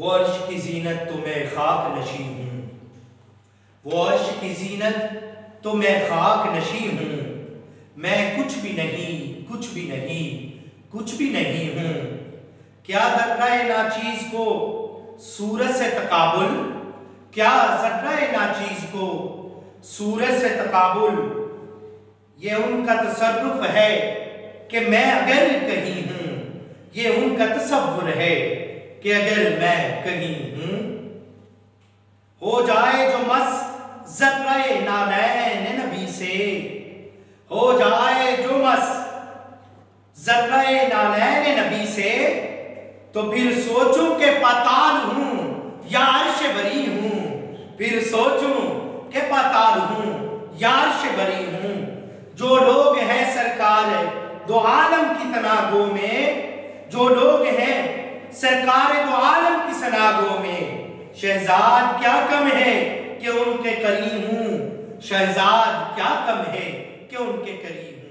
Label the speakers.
Speaker 1: वो अर्श की जीनत तो मैं खाक नशी हूँ, वो अर्श की जीनत तो मैं खाक नशी हूँ। मैं कुछ भी नहीं, कुछ भी नहीं, कुछ भी नहीं हूँ। क्या ज़र्रा-ए नाचीज़ को सूरज से तकाबुल, क्या ज़र्रा-ए नाचीज़ को सूरज से तकाबुल। ये उनका तसर्रुफ है कि मैं अगर कहीं हूँ, ये उनका तसव्वुर है कि अगर मैं कहीं हूँ। हो जाए जो मस ज़र्रा-ए नानैन नबी से, हो जाए जो मस ज़र्रा-ए नानैन नबी से, तो फिर सोचूं के पाताल हूँ या अर्श बरी हूँ। फिर सोचूं के पाताल हूँ या अर्श बरी हूँ। जो लोग हैं सरकार दो आलम की तनागों में, जो लोग हैं सरकार दो आलम की सनागों में, शहजाद क्या कम है कि उनके करीब हूँ। शहजाद क्या कम है कि उनके करीब हूँ।